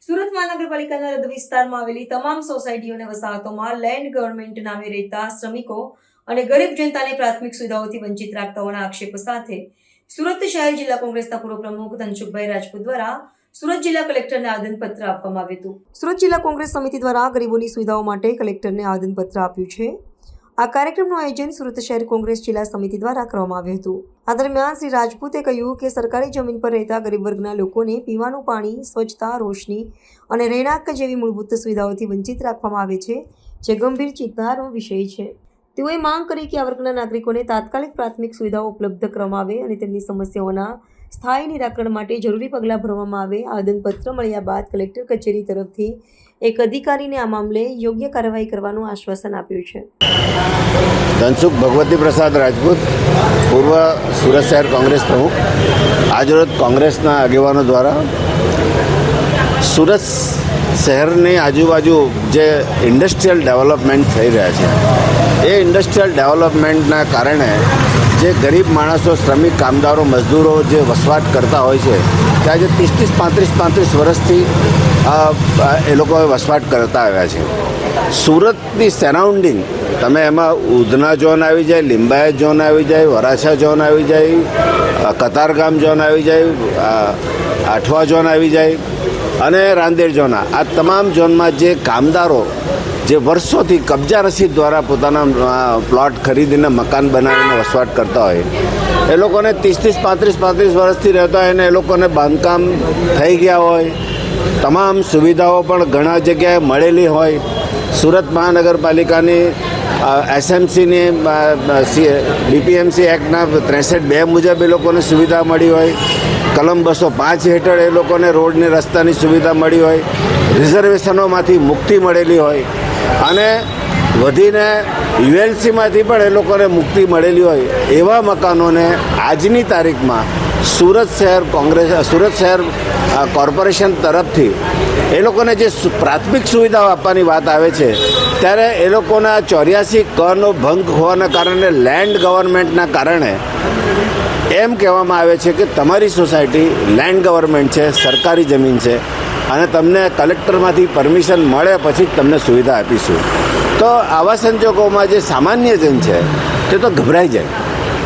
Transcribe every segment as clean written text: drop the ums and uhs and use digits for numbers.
સુરત મહાનગરપાલિકાના હૃદ વિસ્તારમાં આવેલી તમામ સોસાયટીઓ અને વસાહતોમાં લેન્ડ ગવર્મેન્ટ નામે રહેતા શ્રમિકો અને ગરીબ જનતાને પ્રાથમિક સુવિધાઓથી વંચિત રાખતા હોવાના આક્ષેપ સાથે સુરત શહેર જિલ્લા કોંગ્રેસના પૂર્વ પ્રમુખ ધનસુખભાઈ રાજપૂત દ્વારા સુરત જિલ્લા કલેક્ટરને આવેદનપત્ર આપવામાં આવ્યું હતું। સુરત જિલ્લા કોંગ્રેસ સમિતિ દ્વારા ગરીબોની સુવિધાઓ માટે કલેક્ટરને આવેદનપત્ર આપ્યું છે। આ કાર્યક્રમનું આયોજન સુરત શહેર કોંગ્રેસ જિલ્લા સમિતિ દ્વારા કરવામાં આવ્યું હતું। આ દરમિયાન શ્રી રાજપૂતે કહ્યું કે સરકારી જમીન પર રહેતા ગરીબ વર્ગના લોકોને પીવાનું પાણી, સ્વચ્છતા, રોશની અને રહેણાંક જેવી મૂળભૂત સુવિધાઓથી વંચિત રાખવામાં આવે છે, જે ગંભીર ચિંતાનો વિષય છે। તેઓએ માંગ કરી કે આ વર્ગના નાગરિકોને તાત્કાલિક પ્રાથમિક સુવિધાઓ ઉપલબ્ધ કરવામાં આવે અને તેમની સમસ્યાઓના સ્થાયી નિરાકરણ માટે જરૂરી પગલાં ભરવામાં આવે। આવેદનપત્ર મળ્યા બાદ કલેક્ટર કચેરી તરફથી એક અધિકારીને આ મામલે યોગ્ય કાર્યવાહી કરવાનું આશ્વાસન આપ્યું છે। ધનસુખ ભગવતી પ્રસાદ રાજપૂત, પૂર્વ સુરત શહેર કોંગ્રેસ પ્રમુખ। આજરોજ કોંગ્રેસના આગેવાનો દ્વારા સુરત શહેરની આજુબાજુ જે ઇન્ડસ્ટ્રીયલ ડેવલપમેન્ટ થઈ રહ્યા છે એ ઇન્ડસ્ટ્રીયલ ડેવલપમેન્ટના કારણે જે ગરીબ માણસો, શ્રમિક કામદારો, મજદૂરો જે વસવાટ કરતા હોય છે તે આજે 30-35 વર્ષથી એ લોકો વસવાટ કરતા આવ્યા છે। સુરતની સરાઉન્ડિંગ તમે એમાં ઉધના ઝોન આવી જાય, લિંબાયત ઝોન આવી જાય, વરાછા ઝોન આવી જાય, કતારગામ ઝોન આવી જાય, આઠવા ઝોન આવી જાય અને રાંદેર ઝોન, આ તમામ ઝોનમાં જે કામદારો જે વર્ષોથી કબજા રસીદ દ્વારા પોતાના પ્લોટ ખરીદીને મકાન બનાવીને વસવાટ કરતા હોય એ લોકોને 30-35 વર્ષથી રહેતા હોય અને એ લોકોને બાંધકામ થઈ ગયા હોય, તમામ સુવિધાઓ પણ ઘણા જગ્યાએ મળેલી હોય। સુરત મહાનગરપાલિકાની એસએમસીની બીપીએમસી એક્ટના 63(2) મુજબ એ લોકોને સુવિધા મળી હોય, કલમ 205 હેઠળ એ લોકોને રોડની રસ્તાની સુવિધા મળી હોય, રિઝર્વેશનોમાંથી મુક્તિ મળેલી હોય અને વધીને યુએલસીમાંથી પણ એ લોકોને મુક્તિ મળેલી હોય એવા મકાનોને આજની તારીખમાં સુરત શહેર કોર્પોરેશન તરફથી એ લોકોને જે પ્રાથમિક સુવિધાઓ આપવાની વાત આવે છે ત્યારે એ લોકોના 84(ક)નો ભંગ હોવાના કારણે લેન્ડ ગવર્મેન્ટના કારણે એમ કહેવામાં આવે છે કે તમારી સોસાયટી લેન્ડ ગવર્મેન્ટ છે, સરકારી જમીન છે અને તમને કલેક્ટરમાંથી પરમિશન મળે પછી જ તમને સુવિધા આપીશું। તો આવા સંજોગોમાં જે સામાન્ય જન છે તે તો ગભરાઈ જાય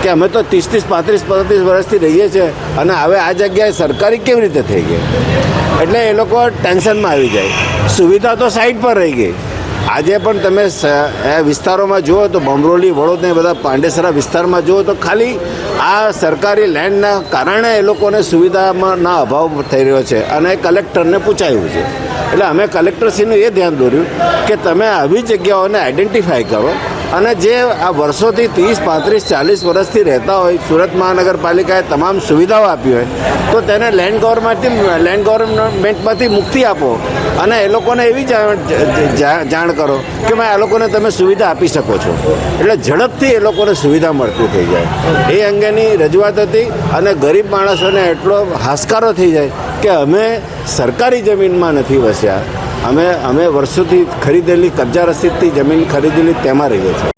કે અમે તો 30-35 વર્ષથી રહીએ છીએ અને હવે આ જગ્યાએ સરકારી કેવી રીતે થઈ ગઈ, એટલે એ લોકો ટેન્શનમાં આવી જાય। સુવિધા તો સાઈડ પર રહી ગઈ। આજે પણ તમે વિસ્તારોમાં જુઓ તો બમરોલી, વડોદ ને બધા પાંડેસરા વિસ્તારમાં જુઓ તો ખાલી આ સરકારી લેન્ડના કારણે એ લોકોને સુવિધાના અભાવ થઈ રહ્યો છે અને કલેક્ટરને પૂછાયું છે। એટલે અમે કલેક્ટરશ્રીનું એ ધ્યાન દોર્યું કે તમે આવી જગ્યાઓને આઈડેન્ટિફાઈ કરો અને જે આ વર્ષોથી 30-35-40 વર્ષથી રહેતા હોય, સુરત મહાનગરપાલિકાએ તમામ સુવિધાઓ આપી હોય તો તેને લેન્ડ ગવર્મેન્ટમાંથી મુક્તિ આપો અને એ લોકોને એવી જાણ કરો કે ભાઈ આ લોકોને તમે સુવિધા આપી શકો છો, એટલે ઝડપથી એ લોકોને સુવિધા મળતી થઈ જાય। એ અંગેની રજૂઆત હતી અને ગરીબ માણસોને એટલો હાશકારો થઈ જાય કે અમે સરકારી જમીનમાં નથી વસ્યા, અમે વર્ષોથી ખરીદેલી કબજા રસીદથી જમીન ખરીદેલી તેમાં રહીએ છીએ।